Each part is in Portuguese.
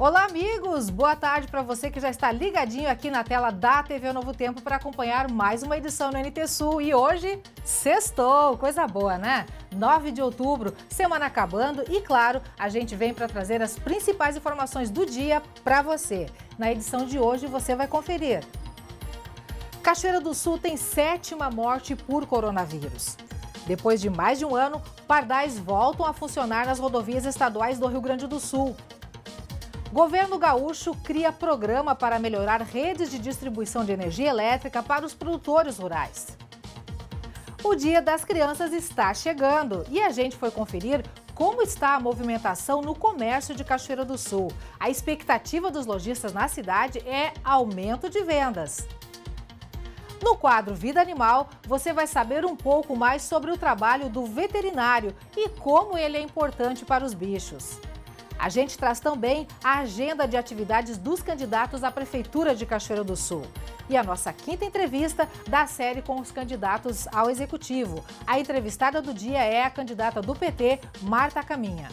Olá, amigos! Boa tarde para você que já está ligadinho aqui na tela da TV Novo Tempo para acompanhar mais uma edição no NT Sul. E hoje, sextou! Coisa boa, né? 9 de outubro, semana acabando e, claro, a gente vem para trazer as principais informações do dia para você. Na edição de hoje, você vai conferir. Cachoeira do Sul tem 7ª morte por coronavírus. Depois de mais de um ano, pardais voltam a funcionar nas rodovias estaduais do Rio Grande do Sul. Governo gaúcho cria programa para melhorar redes de distribuição de energia elétrica para os produtores rurais. O Dia das Crianças está chegando e a gente foi conferir como está a movimentação no comércio de Cachoeira do Sul. A expectativa dos lojistas na cidade é aumento de vendas. No quadro Vida Animal, você vai saber um pouco mais sobre o trabalho do veterinário e como ele é importante para os bichos. A gente traz também a agenda de atividades dos candidatos à Prefeitura de Cachoeira do Sul. E a nossa 5ª entrevista da série com os candidatos ao Executivo. A entrevistada do dia é a candidata do PT, Marta Caminha.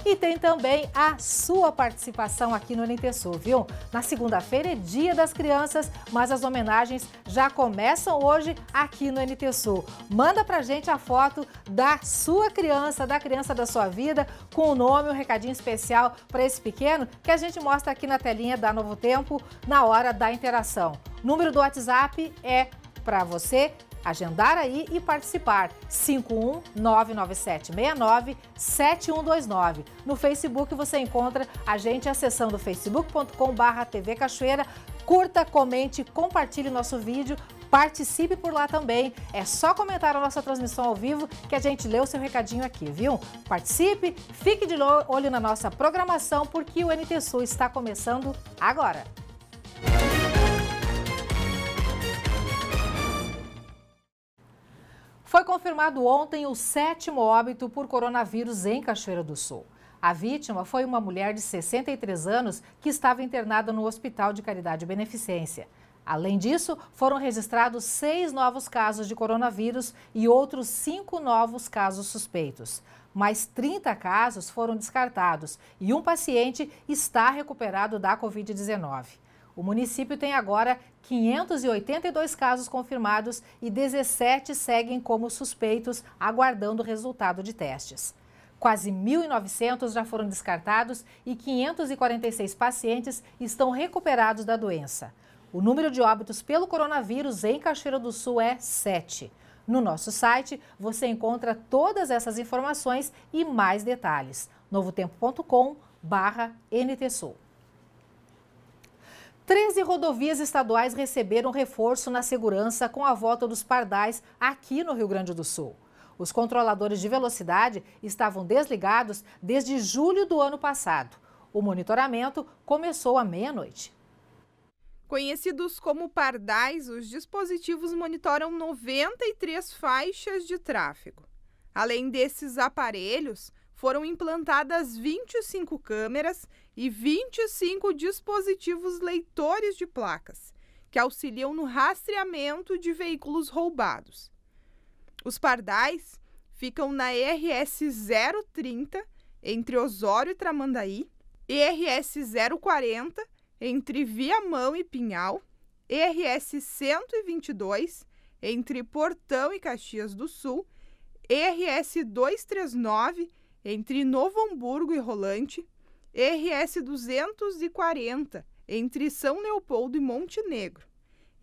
E tem também a sua participação aqui no NT Sul, viu? Na segunda-feira é Dia das Crianças, mas as homenagens já começam hoje aqui no NT Sul. Manda pra gente a foto da sua criança, da criança da sua vida, com o nome, um recadinho especial para esse pequeno, que a gente mostra aqui na telinha da Novo Tempo na hora da interação. O número do WhatsApp é para você agendar aí e participar, 51997697129. No Facebook você encontra a gente acessando facebook.com/TV Cachoeira. Curta, comente, compartilhe nosso vídeo, participe por lá também. É só comentar a nossa transmissão ao vivo que a gente lê o seu recadinho aqui, viu? Participe, fique de olho na nossa programação porque o NT Sul está começando agora. Foi confirmado ontem o 7º óbito por coronavírus em Cachoeira do Sul. A vítima foi uma mulher de 63 anos que estava internada no Hospital de Caridade e Beneficência. Além disso, foram registrados 6 novos casos de coronavírus e outros 5 novos casos suspeitos. Mais 30 casos foram descartados e um paciente está recuperado da Covid-19. O município tem agora 582 casos confirmados e 17 seguem como suspeitos, aguardando o resultado de testes. Quase 1.900 já foram descartados e 546 pacientes estão recuperados da doença. O número de óbitos pelo coronavírus em Cachoeira do Sul é 7. No nosso site, você encontra todas essas informações e mais detalhes. novotempo.com/NTSul. 13 rodovias estaduais receberam reforço na segurança com a volta dos pardais aqui no Rio Grande do Sul. Os controladores de velocidade estavam desligados desde julho do ano passado. O monitoramento começou à meia-noite. Conhecidos como pardais, os dispositivos monitoram 93 faixas de tráfego. Além desses aparelhos, foram implantadas 25 câmeras e 25 dispositivos leitores de placas, que auxiliam no rastreamento de veículos roubados. Os pardais ficam na RS 030, entre Osório e Tramandaí, RS 040, entre Viamão e Pinhal, RS 122, entre Portão e Caxias do Sul, RS 239, entre Novo Hamburgo e Rolante, RS 240, entre São Leopoldo e Monte Negro,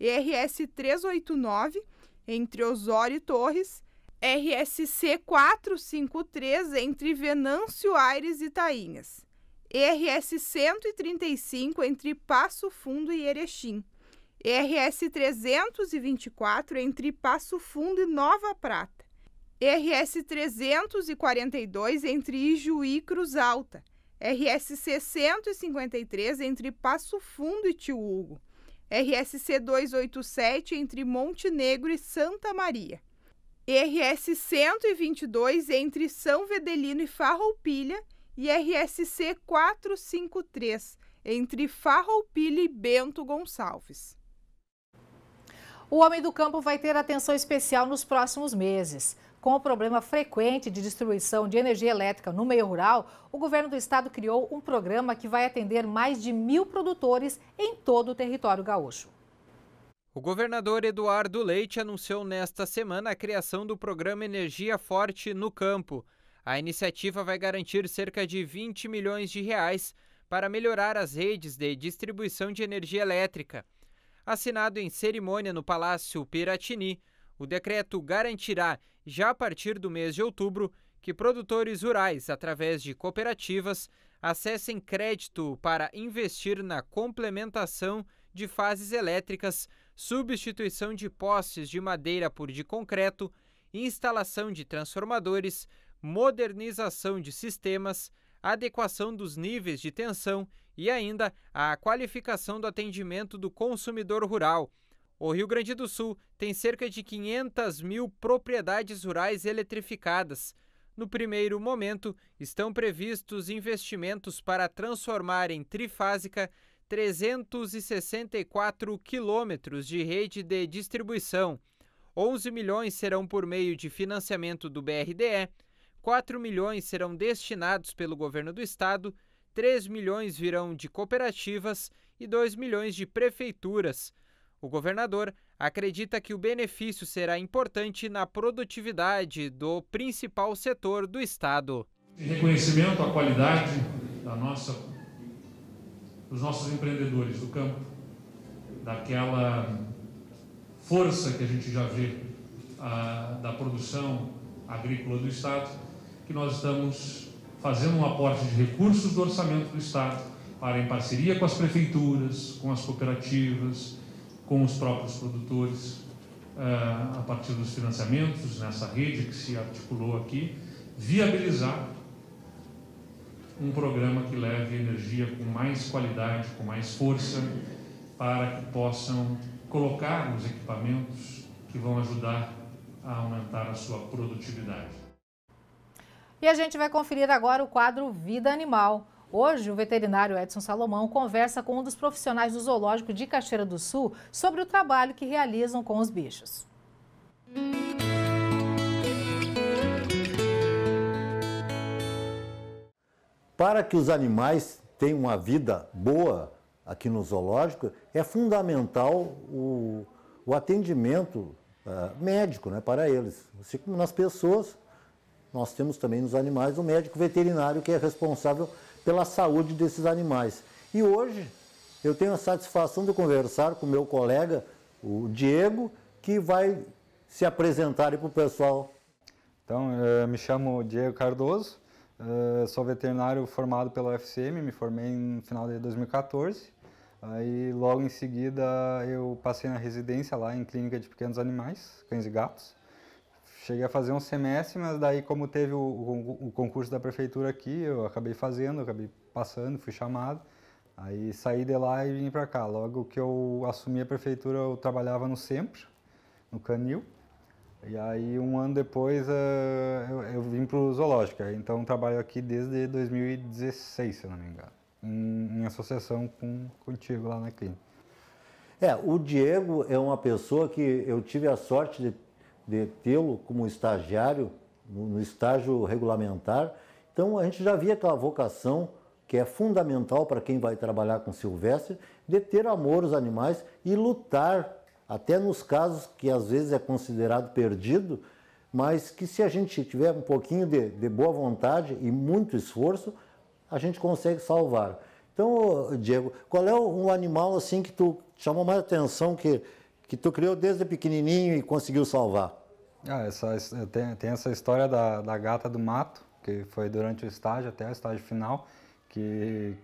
RS 389, entre Osório e Torres, RSC 453, entre Venâncio Aires e Tainhas, RS 135, entre Passo Fundo e Erechim, RS 324, entre Passo Fundo e Nova Prata, RS 342, entre Ijuí e Cruz Alta, RSC 153, entre Passo Fundo e Tio Hugo, RSC 287, entre Monte Negro e Santa Maria, RS 122, entre São Vedelino e Farroupilha, e RSC 453, entre Farroupilha e Bento Gonçalves. O Homem do Campo vai ter atenção especial nos próximos meses. Com o problema frequente de distribuição de energia elétrica no meio rural, o governo do estado criou um programa que vai atender mais de 1.000 produtores em todo o território gaúcho. O governador Eduardo Leite anunciou nesta semana a criação do programa Energia Forte no Campo. A iniciativa vai garantir cerca de 20 milhões de reais para melhorar as redes de distribuição de energia elétrica. Assinado em cerimônia no Palácio Piratini, o decreto garantirá, já a partir do mês de outubro, que produtores rurais, através de cooperativas, acessem crédito para investir na complementação de fases elétricas, substituição de postes de madeira por de concreto, instalação de transformadores, modernização de sistemas, adequação dos níveis de tensão e ainda a qualificação do atendimento do consumidor rural. O Rio Grande do Sul tem cerca de 500 mil propriedades rurais eletrificadas. No primeiro momento, estão previstos investimentos para transformar em trifásica 364 quilômetros de rede de distribuição. 11 milhões serão por meio de financiamento do BRDE, 4 milhões serão destinados pelo governo do estado, 3 milhões virão de cooperativas e 2 milhões de prefeituras. O governador acredita que o benefício será importante na produtividade do principal setor do estado. Em reconhecimento à qualidade dos nossos empreendedores do campo, daquela força que a gente já vê da produção agrícola do estado, que nós estamos fazendo um aporte de recursos do orçamento do estado para, em parceria com as prefeituras, com as cooperativas, com os próprios produtores, a partir dos financiamentos nessa rede que se articulou aqui, viabilizar um programa que leve energia com mais qualidade, com mais força, para que possam colocar os equipamentos que vão ajudar a aumentar a sua produtividade. E a gente vai conferir agora o quadro Vida Animal. Hoje, o veterinário Edson Salomão conversa com um dos profissionais do zoológico de Cachoeira do Sul sobre o trabalho que realizam com os bichos. Para que os animais tenham uma vida boa aqui no zoológico, é fundamental o atendimento médico, né, para eles. Assim como nas pessoas, nós temos também nos animais o médico veterinário que é responsável pela saúde desses animais. E hoje eu tenho a satisfação de conversar com o meu colega, o Diego, que vai se apresentar para o pessoal. Então, eu me chamo Diego Cardoso, sou veterinário formado pela UFCM, me formei no final de 2014. Aí, logo em seguida, eu passei na residência lá em Clínica de Pequenos Animais, Cães e Gatos. Cheguei a fazer um semestre, mas daí como teve o concurso da prefeitura aqui, eu acabei passando, fui chamado. Aí saí de lá e vim para cá. Logo que eu assumi a prefeitura, eu trabalhava no Sempre, no Canil. E aí um ano depois eu vim para o zoológico. Então trabalho aqui desde 2016, se eu não me engano, em associação contigo lá na clínica. O Diego é uma pessoa que eu tive a sorte de tê-lo como estagiário, no estágio regulamentar. Então, a gente já via aquela vocação que é fundamental para quem vai trabalhar com silvestre, de ter amor aos animais e lutar, até nos casos que às vezes é considerado perdido, mas que se a gente tiver um pouquinho de boa vontade e muito esforço, a gente consegue salvar. Então, Diego, qual é um animal assim que tu chamou mais atenção, que tu criou desde pequenininho e conseguiu salvar? Tem essa história da gata do mato, que foi durante o estágio, até o estágio final, que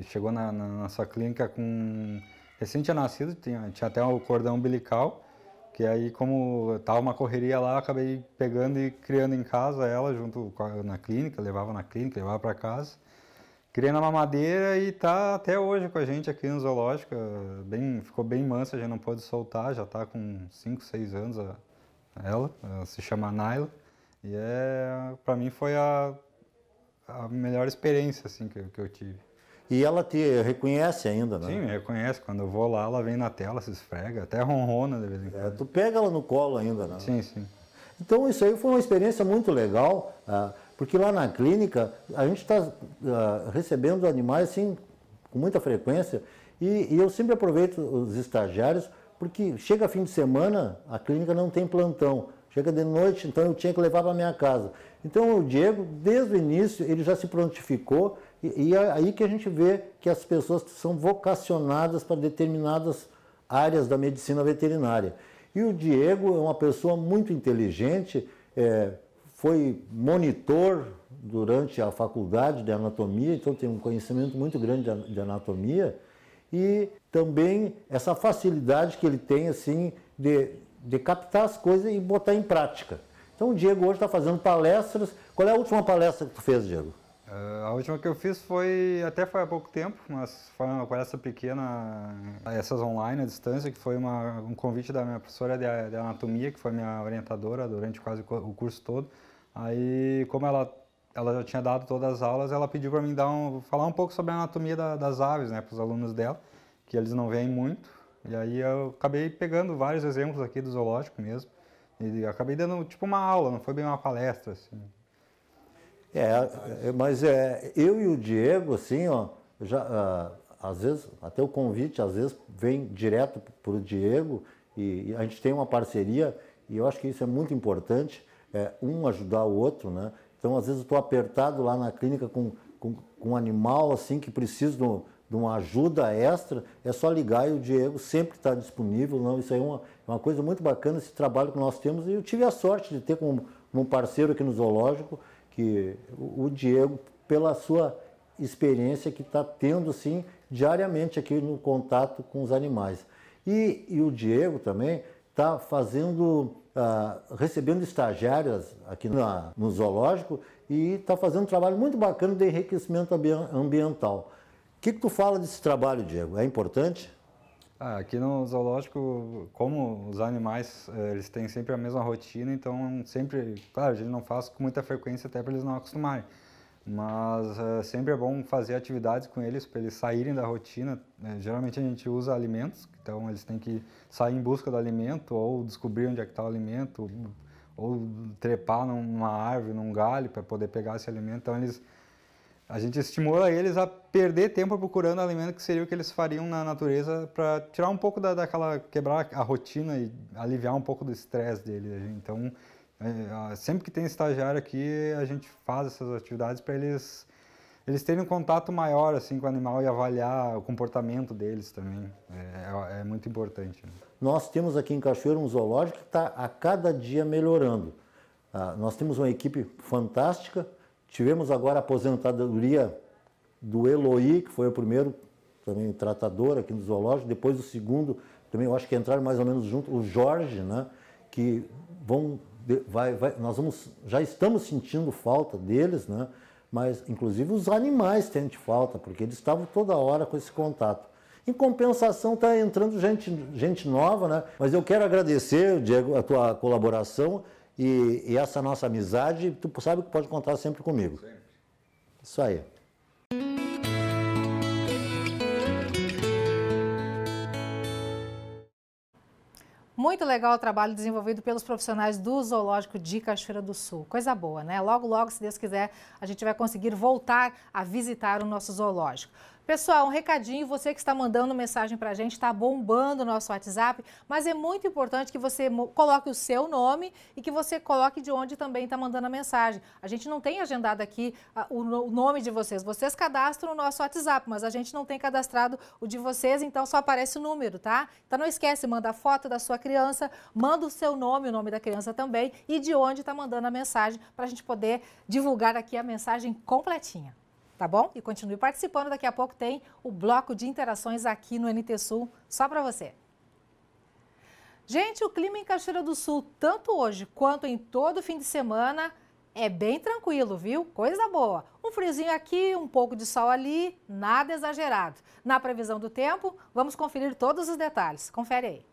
chegou na nossa clínica com recém tinha nascido, tinha até o cordão umbilical, que aí como estava uma correria lá, eu acabei pegando e criando em casa ela junto na clínica, levava para casa. Criei na mamadeira e tá até hoje com a gente aqui no zoológico, ficou bem mansa, já não pôde soltar, já tá com 5, 6 anos ela se chama Naila, e para mim foi a melhor experiência assim, que eu tive. E ela te reconhece ainda, né? Sim, me reconhece, quando eu vou lá, ela vem na tela, se esfrega, até ronrona de vez em quando. Tu pega ela no colo ainda, né? Sim, sim. Então isso aí foi uma experiência muito legal, porque lá na clínica a gente está recebendo animais assim, com muita frequência, e eu sempre aproveito os estagiários, porque chega fim de semana, a clínica não tem plantão, chega de noite, então eu tinha que levar para minha casa. Então o Diego, desde o início, ele já se prontificou, e é aí que a gente vê que as pessoas são vocacionadas para determinadas áreas da medicina veterinária. E o Diego é uma pessoa muito inteligente, foi monitor durante a faculdade de anatomia, então tem um conhecimento muito grande de anatomia, e também essa facilidade que ele tem assim de captar as coisas e botar em prática. Então o Diego hoje está fazendo palestras. Qual é a última palestra que tu fez, Diego? A última que eu fiz foi há pouco tempo, mas foi uma palestra pequena, essas online à distância, que foi um convite da minha professora de anatomia, que foi minha orientadora durante quase o curso todo. Aí, como ela já tinha dado todas as aulas, ela pediu para mim falar um pouco sobre a anatomia das aves, né, para os alunos dela, que eles não veem muito. E aí eu acabei pegando vários exemplos aqui do zoológico mesmo, e acabei dando tipo uma aula, não foi bem uma palestra, assim. Mas eu e o Diego, assim, ó, às vezes, até o convite, às vezes, vem direto para o Diego, e a gente tem uma parceria, e eu acho que isso é muito importante, um ajudar o outro, né? Então, às vezes, eu estou apertado lá na clínica com um animal, assim, que precisa de uma ajuda extra, é só ligar e o Diego sempre está disponível. Não, isso aí é uma coisa muito bacana, esse trabalho que nós temos, e eu tive a sorte de ter como parceiro aqui no zoológico, que o Diego, pela sua experiência que está tendo, sim, diariamente aqui no contato com os animais. E o Diego também está recebendo estagiárias aqui no zoológico e está fazendo um trabalho muito bacana de enriquecimento ambiental. O que tu fala desse trabalho, Diego? É importante? Aqui no zoológico, como os animais, eles têm sempre a mesma rotina, então sempre, claro, a gente não faz com muita frequência até para eles não acostumarem, mas sempre é bom fazer atividades com eles para eles saírem da rotina. Geralmente a gente usa alimentos, então eles têm que sair em busca do alimento ou descobrir onde é que está o alimento, ou trepar numa árvore, num galho para poder pegar esse alimento. Então a gente estimula eles a perder tempo procurando alimento, que seria o que eles fariam na natureza, para tirar um pouco quebrar a rotina e aliviar um pouco do estresse deles. Então, sempre que tem estagiário aqui, a gente faz essas atividades para eles terem um contato maior assim, com o animal e avaliar o comportamento deles também. É muito importante, né? Nós temos aqui em Cachoeira um zoológico que está a cada dia melhorando. Nós temos uma equipe fantástica. Tivemos agora a aposentadoria do Eloy, que foi o primeiro também tratador aqui no zoológico. Depois o segundo, também eu acho que entraram mais ou menos junto, o Jorge, né? Que já estamos sentindo falta deles, né? Mas inclusive os animais sentem falta, porque eles estavam toda hora com esse contato. Em compensação está entrando gente nova, né? Mas eu quero agradecer, Diego, a tua colaboração. E essa nossa amizade, tu sabe que pode contar sempre comigo. Sempre. Isso aí. Muito legal o trabalho desenvolvido pelos profissionais do Zoológico de Cachoeira do Sul. Coisa boa, né? Logo, logo, se Deus quiser, a gente vai conseguir voltar a visitar o nosso zoológico. Pessoal, um recadinho, você que está mandando mensagem para a gente, está bombando o nosso WhatsApp, mas é muito importante que você coloque o seu nome e que você coloque de onde também está mandando a mensagem. A gente não tem agendado aqui o nome de vocês. Vocês cadastram o nosso WhatsApp, mas a gente não tem cadastrado o de vocês, então só aparece o número, tá? Então não esquece, manda a foto da sua criança, manda o seu nome, o nome da criança também e de onde está mandando a mensagem para a gente poder divulgar aqui a mensagem completinha. Tá bom? E continue participando, daqui a pouco tem o bloco de interações aqui no NT Sul, só para você. Gente, o clima em Cachoeira do Sul, tanto hoje quanto em todo fim de semana, é bem tranquilo, viu? Coisa boa. Um friozinho aqui, um pouco de sol ali, nada exagerado. Na previsão do tempo, vamos conferir todos os detalhes. Confere aí.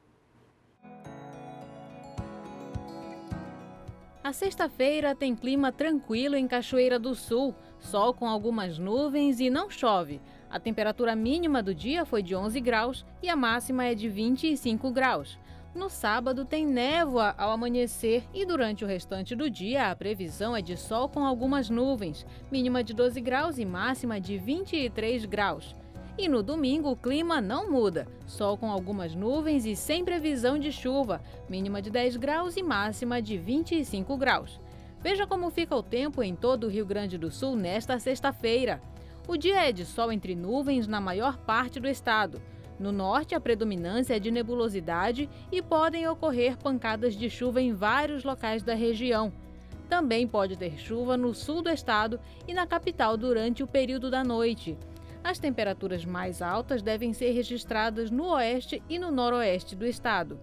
A sexta-feira tem clima tranquilo em Cachoeira do Sul, sol com algumas nuvens e não chove. A temperatura mínima do dia foi de 11 graus e a máxima é de 25 graus. No sábado tem névoa ao amanhecer e durante o restante do dia a previsão é de sol com algumas nuvens, mínima de 12 graus e máxima de 23 graus. E no domingo o clima não muda, sol com algumas nuvens e sem previsão de chuva, mínima de 10 graus e máxima de 25 graus. Veja como fica o tempo em todo o Rio Grande do Sul nesta sexta-feira. O dia é de sol entre nuvens na maior parte do estado. No norte, a predominância é de nebulosidade e podem ocorrer pancadas de chuva em vários locais da região. Também pode ter chuva no sul do estado e na capital durante o período da noite. As temperaturas mais altas devem ser registradas no oeste e no noroeste do estado.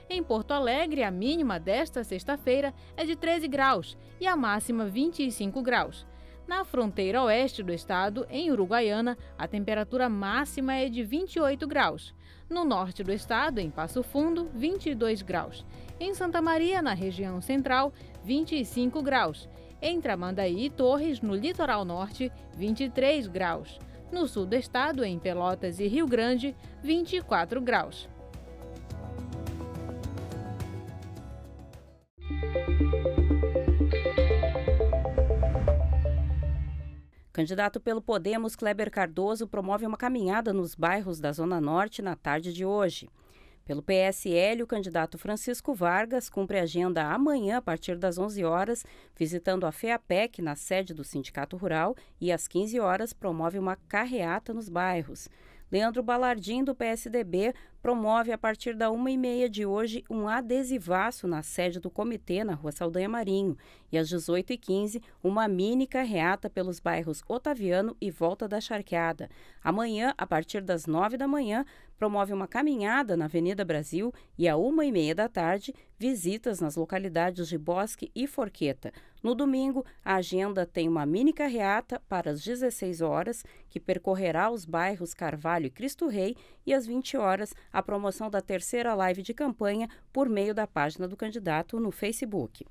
Em Porto Alegre, a mínima desta sexta-feira é de 13 graus e a máxima 25 graus. Na fronteira oeste do estado, em Uruguaiana, a temperatura máxima é de 28 graus. No norte do estado, em Passo Fundo, 22 graus. Em Santa Maria, na região central, 25 graus. Em Tramandaí e Torres, no litoral norte, 23 graus. No sul do estado, em Pelotas e Rio Grande, 24 graus. Candidato pelo Podemos, Kleber Cardoso, promove uma caminhada nos bairros da Zona Norte na tarde de hoje. Pelo PSL, o candidato Francisco Vargas cumpre a agenda amanhã a partir das 11 horas, visitando a FEAPEC na sede do Sindicato Rural e às 15 horas promove uma carreata nos bairros. Leandro Balardim, do PSDB, promove a partir da 1h30 de hoje um adesivaço na sede do comitê na Rua Saldanha Marinho e às 18h15 uma mini carreata pelos bairros Otaviano e Volta da Charqueada. Amanhã, a partir das 9 da manhã, promove uma caminhada na Avenida Brasil e à 1h30 da tarde, visitas nas localidades de Bosque e Forqueta. No domingo, a agenda tem uma mini carreata para as 16 horas, que percorrerá os bairros Carvalho e Cristo Rei, e às 20 horas, a promoção da terceira live de campanha por meio da página do candidato no Facebook.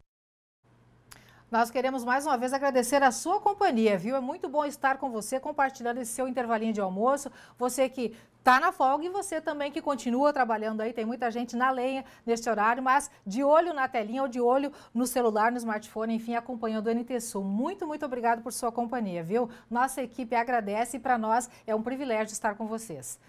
Nós queremos mais uma vez agradecer a sua companhia, viu? É muito bom estar com você, compartilhando esse seu intervalinho de almoço. Você que está na folga e você também que continua trabalhando aí. Tem muita gente na lenha neste horário, mas de olho na telinha ou de olho no celular, no smartphone, enfim, acompanhando o NT Sul. Muito, muito obrigado por sua companhia, viu? Nossa equipe agradece e para nós é um privilégio estar com vocês.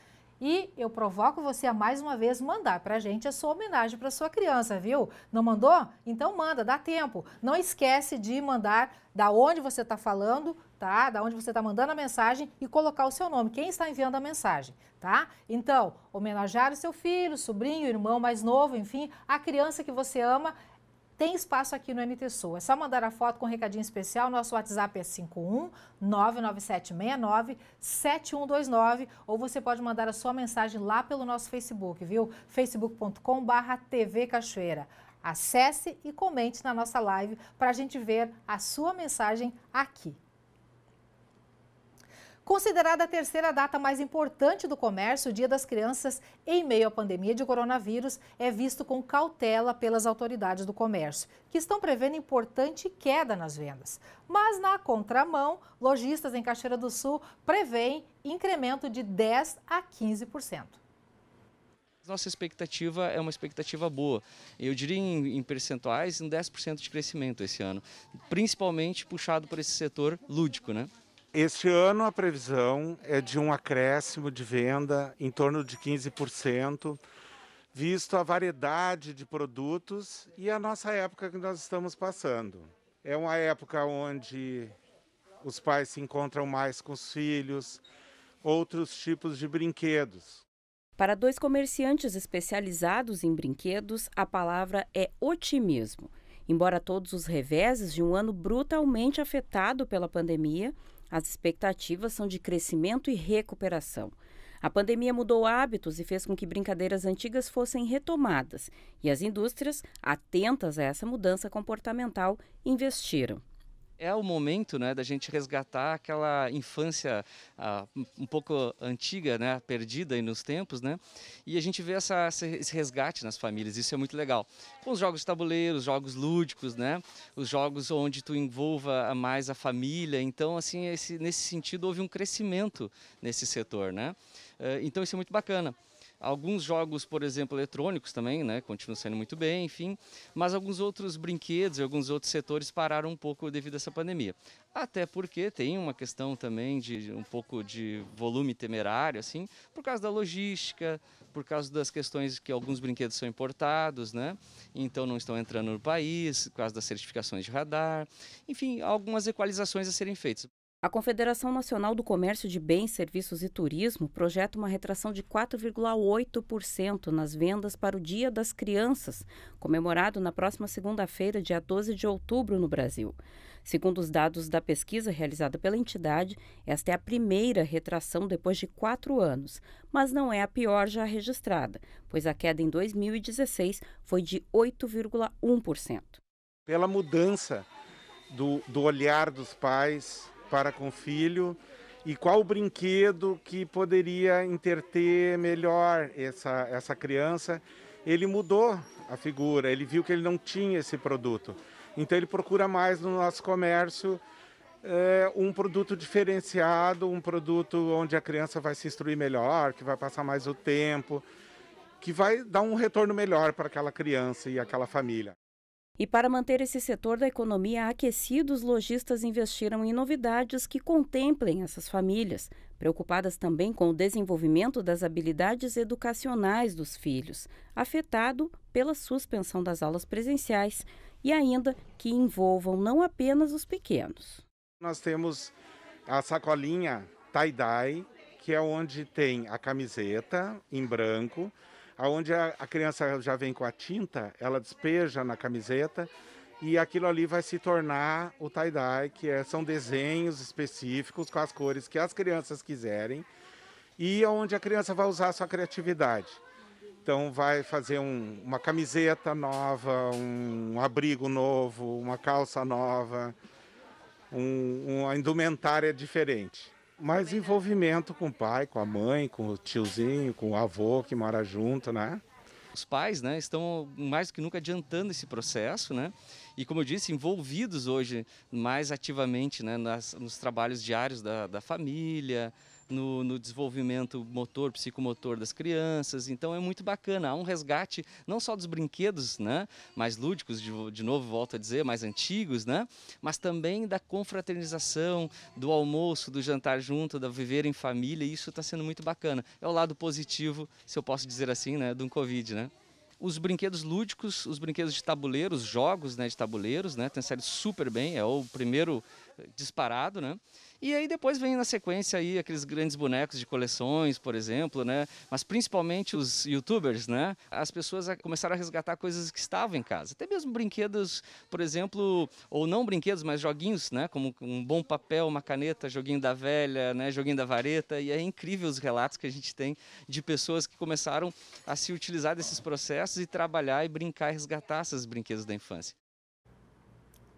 E eu provoco você a mais uma vez mandar para a gente a sua homenagem para sua criança, viu? Não mandou? Então manda, dá tempo. Não esquece de mandar da onde você está falando, tá? Da onde você está mandando a mensagem e colocar o seu nome, quem está enviando a mensagem, tá? Então, homenagear o seu filho, sobrinho, irmão mais novo, enfim, a criança que você ama. Tem espaço aqui no NT Sul. É só mandar a foto com um recadinho especial. Nosso WhatsApp é 51-99769-7129. Ou você pode mandar a sua mensagem lá pelo nosso Facebook, viu? facebook.com/TV Cachoeira. Acesse e comente na nossa live para a gente ver a sua mensagem aqui. Considerada a terceira data mais importante do comércio, o Dia das Crianças, em meio à pandemia de coronavírus, é visto com cautela pelas autoridades do comércio, que estão prevendo importante queda nas vendas. Mas, na contramão, lojistas em Cachoeira do Sul prevêem incremento de 10% a 15%. Nossa expectativa é uma expectativa boa. Eu diria em percentuais, um 10% de crescimento esse ano, principalmente puxado por esse setor lúdico, né? Este ano a previsão é de um acréscimo de venda em torno de 15%, visto a variedade de produtos e a nossa época que nós estamos passando. É uma época onde os pais se encontram mais com os filhos, outros tipos de brinquedos. Para dois comerciantes especializados em brinquedos, a palavra é otimismo. Embora todos os reveses de um ano brutalmente afetado pela pandemia, as expectativas são de crescimento e recuperação. A pandemia mudou hábitos e fez com que brincadeiras antigas fossem retomadas, e as indústrias, atentas a essa mudança comportamental, investiram. É o momento, né, da gente resgatar aquela infância um pouco antiga, né, perdida aí nos tempos, né, e a gente vê esse resgate nas famílias, isso é muito legal. Com os jogos de tabuleiro, os jogos lúdicos, né, os jogos onde tu envolva mais a família, então assim, nesse sentido houve um crescimento nesse setor, né, então isso é muito bacana. Alguns jogos, por exemplo, eletrônicos também, né, continuam saindo muito bem, enfim, mas alguns outros brinquedos e alguns outros setores pararam um pouco devido a essa pandemia. Até porque tem uma questão também de um pouco de volume temerário, assim, por causa da logística, por causa das questões que alguns brinquedos são importados, né, então não estão entrando no país, por causa das certificações de radar, enfim, algumas equalizações a serem feitas. A Confederação Nacional do Comércio de Bens, Serviços e Turismo projeta uma retração de 4,8% nas vendas para o Dia das Crianças, comemorado na próxima segunda-feira, dia 12 de outubro, no Brasil. Segundo os dados da pesquisa realizada pela entidade, esta é a primeira retração depois de 4 anos, mas não é a pior já registrada, pois a queda em 2016 foi de 8,1%. Pela mudança do olhar dos pais para com o filho e qual o brinquedo que poderia entreter melhor essa criança, ele mudou a figura, ele viu que ele não tinha esse produto. Então ele procura mais no nosso comércio um produto diferenciado, um produto onde a criança vai se instruir melhor, que vai passar mais o tempo, que vai dar um retorno melhor para aquela criança e aquela família. E para manter esse setor da economia aquecido, os lojistas investiram em novidades que contemplem essas famílias, preocupadas também com o desenvolvimento das habilidades educacionais dos filhos, afetado pela suspensão das aulas presenciais, e ainda que envolvam não apenas os pequenos. Nós temos a sacolinha tie-dye, que é onde tem a camiseta em branco, onde a criança já vem com a tinta, ela despeja na camiseta e aquilo ali vai se tornar o tie-dye, que são desenhos específicos com as cores que as crianças quiserem e onde a criança vai usar a sua criatividade. Então vai fazer uma camiseta nova, um abrigo novo, uma calça nova, uma indumentária diferente. Mais envolvimento com o pai, com a mãe, com o tiozinho, com o avô que mora junto, né? Os pais, né, estão mais do que nunca adiantando esse processo, né? E como eu disse, envolvidos hoje mais ativamente, né, nos trabalhos diários da família, no desenvolvimento motor, psicomotor das crianças. Então é muito bacana, há um resgate não só dos brinquedos, né, mais lúdicos, de novo volto a dizer, mais antigos, né, mas também da confraternização, do almoço, do jantar junto, da viver em família, e isso está sendo muito bacana. É o lado positivo, se eu posso dizer assim, né, do Covid, né. Os brinquedos lúdicos, os brinquedos de tabuleiro, os jogos, né, de tabuleiros, né, tem saído super bem, é o primeiro disparado, né? E aí depois vem na sequência aí aqueles grandes bonecos de coleções, por exemplo, né? Mas principalmente os youtubers, né? As pessoas começaram a resgatar coisas que estavam em casa. Até mesmo brinquedos, por exemplo, ou não brinquedos, mas joguinhos, né? Como um bom papel, uma caneta, joguinho da velha, né? Joguinho da vareta. E é incrível os relatos que a gente tem de pessoas que começaram a se utilizar desses processos e trabalhar e brincar e resgatar esses brinquedos da infância.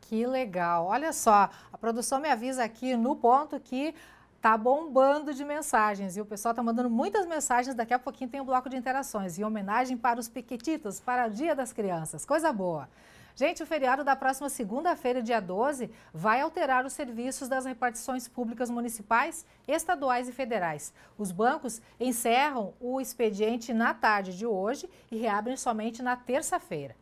Que legal. Olha só, a produção me avisa aqui no ponto que tá bombando de mensagens. E o pessoal tá mandando muitas mensagens. Daqui a pouquinho tem um bloco de interações. Em homenagem para os pequetitos, para o Dia das Crianças. Coisa boa. Gente, o feriado da próxima segunda-feira, dia 12, vai alterar os serviços das repartições públicas municipais, estaduais e federais. Os bancos encerram o expediente na tarde de hoje e reabrem somente na terça-feira.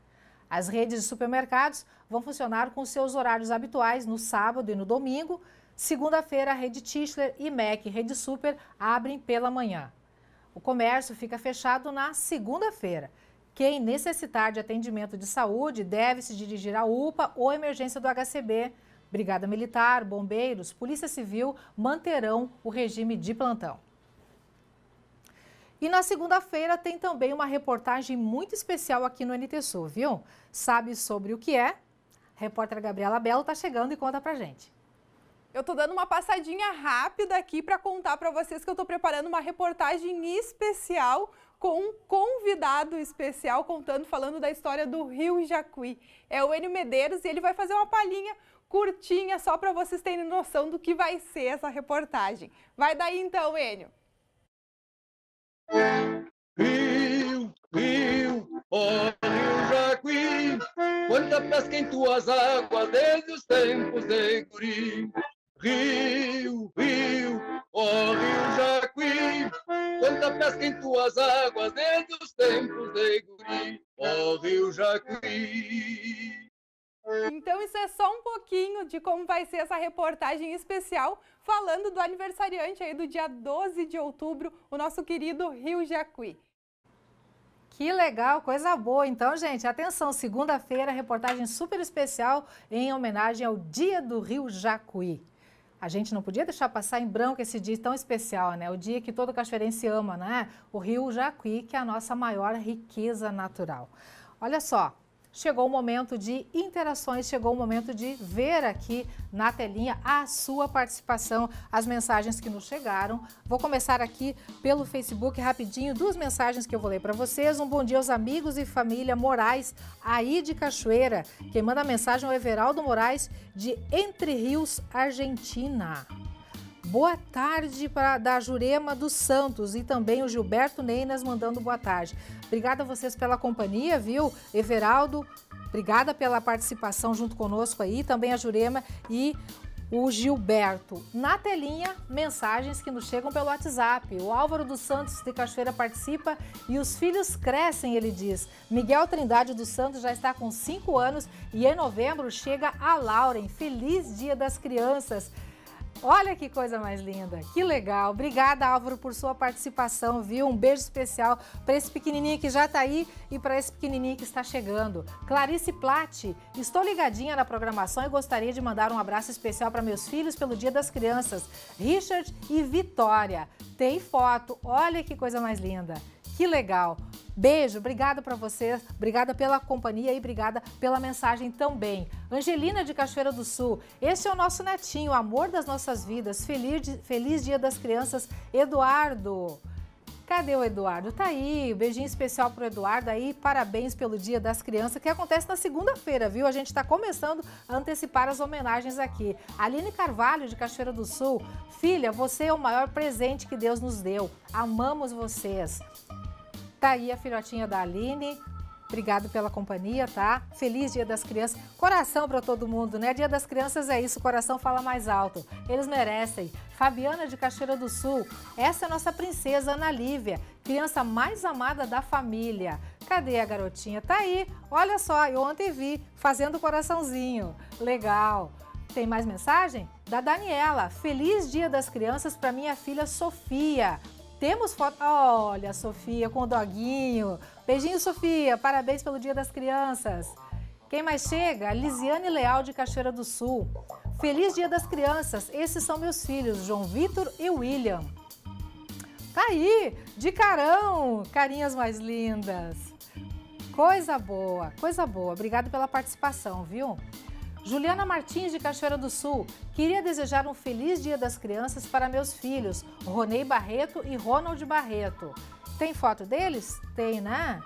As redes de supermercados vão funcionar com seus horários habituais no sábado e no domingo. Segunda-feira, a rede Tischler e MEC Rede Super abrem pela manhã. O comércio fica fechado na segunda-feira. Quem necessitar de atendimento de saúde deve se dirigir à UPA ou emergência do HCB. Brigada Militar, bombeiros, Polícia Civil manterão o regime de plantão. E na segunda-feira tem também uma reportagem muito especial aqui no NT Sul, viu? Sabe sobre o que é? A repórter Gabriela Belo está chegando e conta pra gente. Eu tô dando uma passadinha rápida aqui para contar para vocês que eu tô preparando uma reportagem especial com um convidado especial falando da história do Rio Jacuí. É o Enio Medeiros e ele vai fazer uma palhinha curtinha só para vocês terem noção do que vai ser essa reportagem. Vai daí então, Enio. Rio, Rio, ó Rio Jacuí, quanta pesca em tuas águas desde os tempos de guri. Rio, Rio, ó Rio Jacuí, quanta pesca pesca em tuas águas desde os tempos de guri, ó Rio Jacuí. Então isso é só um pouquinho de como vai ser essa reportagem especial, falando do aniversariante aí do dia 12 de outubro, o nosso querido Rio Jacuí. Que legal, coisa boa. Então, gente, atenção, segunda-feira, reportagem super especial em homenagem ao Dia do Rio Jacuí. A gente não podia deixar passar em branco esse dia tão especial, né? O dia que todo cachoeirense ama, né? O Rio Jacuí, que é a nossa maior riqueza natural. Olha só. Chegou o momento de interações, chegou o momento de ver aqui na telinha a sua participação, as mensagens que nos chegaram. Vou começar aqui pelo Facebook rapidinho, 2 mensagens que eu vou ler para vocês. Um bom dia aos amigos e família Moraes, aí de Cachoeira. Quem manda a mensagem é o Everaldo Moraes, de Entre Rios, Argentina. Boa tarde da Jurema dos Santos e também o Gilberto Neinas mandando boa tarde. Obrigada a vocês pela companhia, viu? Everaldo, obrigada pela participação junto conosco aí, também a Jurema e o Gilberto. Na telinha, mensagens que nos chegam pelo WhatsApp. O Álvaro dos Santos de Cachoeira participa e os filhos crescem, ele diz. Miguel Trindade dos Santos já está com 5 anos e em novembro chega a Lauren. Feliz Dia das Crianças. Olha que coisa mais linda, que legal. Obrigada, Álvaro, por sua participação, viu? Um beijo especial para esse pequenininho que já está aí e para esse pequenininho que está chegando. Clarice Platti, estou ligadinha na programação e gostaria de mandar um abraço especial para meus filhos pelo Dia das Crianças, Richard e Vitória. Tem foto, olha que coisa mais linda. Que legal. Beijo, obrigada para vocês, obrigada pela companhia e obrigada pela mensagem também. Angelina de Cachoeira do Sul, esse é o nosso netinho, o amor das nossas vidas. Feliz Dia das Crianças, Eduardo. Cadê o Eduardo? Tá aí, beijinho especial pro Eduardo aí, parabéns pelo Dia das Crianças, que acontece na segunda-feira, viu? A gente está começando a antecipar as homenagens aqui. Aline Carvalho, de Cachoeira do Sul, filha, você é o maior presente que Deus nos deu, amamos vocês. Tá aí a filhotinha da Aline, obrigado pela companhia, tá? Feliz Dia das Crianças, coração para todo mundo, né? Dia das Crianças é isso, o coração fala mais alto, eles merecem. Fabiana de Cachoeira do Sul, essa é a nossa princesa Ana Lívia, criança mais amada da família. Cadê a garotinha? Tá aí, olha só, eu ontem vi, fazendo coraçãozinho, legal. Tem mais mensagem? Da Daniela, feliz Dia das Crianças para minha filha Sofia. Temos foto... Olha, Sofia, com o doguinho. Beijinho, Sofia. Parabéns pelo Dia das Crianças. Quem mais chega? Lisiane Leal, de Cachoeira do Sul. Feliz Dia das Crianças. Esses são meus filhos, João Vitor e William. Tá aí, de carão. Carinhas mais lindas. Coisa boa, coisa boa. Obrigada pela participação, viu? Juliana Martins, de Cachoeira do Sul, queria desejar um feliz Dia das Crianças para meus filhos, Ronei Barreto e Ronald Barreto. Tem foto deles? Tem, né?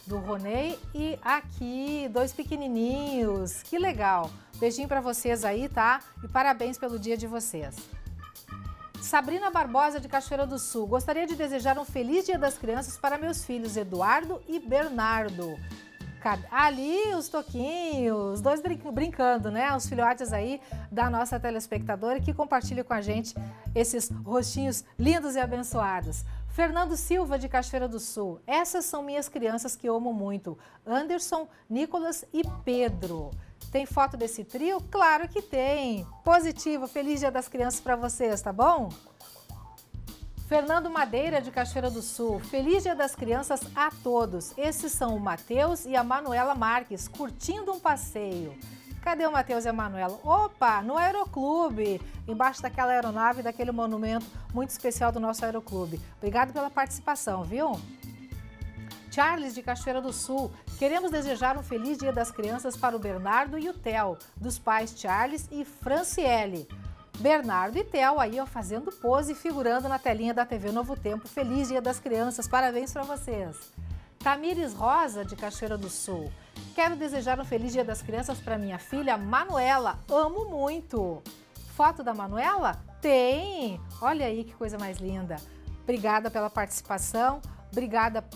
Do Ronei e aqui, 2 pequenininhos. Que legal. Beijinho para vocês aí, tá? E parabéns pelo dia de vocês. Sabrina Barbosa, de Cachoeira do Sul, gostaria de desejar um feliz Dia das Crianças para meus filhos, Eduardo e Bernardo. Ali os toquinhos, 2 brincando, né? Os filhotes aí da nossa telespectadora que compartilha com a gente esses rostinhos lindos e abençoados. Fernando Silva, de Cachoeira do Sul. Essas são minhas crianças que eu amo muito. Anderson, Nicolas e Pedro. Tem foto desse trio? Claro que tem. Positivo, feliz Dia das Crianças para vocês, tá bom? Fernando Madeira, de Cachoeira do Sul, feliz Dia das Crianças a todos. Esses são o Matheus e a Manuela Marques, curtindo um passeio. Cadê o Matheus e a Manuela? Opa, no Aeroclube, embaixo daquela aeronave, daquele monumento muito especial do nosso Aeroclube. Obrigado pela participação, viu? Charles, de Cachoeira do Sul, queremos desejar um feliz Dia das Crianças para o Bernardo e o Theo, dos pais Charles e Franciele. Bernardo e Theo aí, ó, fazendo pose e figurando na telinha da TV Novo Tempo. Feliz Dia das Crianças, parabéns para vocês. Tamires Rosa, de Cachoeira do Sul. Quero desejar um feliz Dia das Crianças para minha filha Manuela, amo muito. Foto da Manuela? Tem! Olha aí que coisa mais linda. Obrigada pela participação, obrigada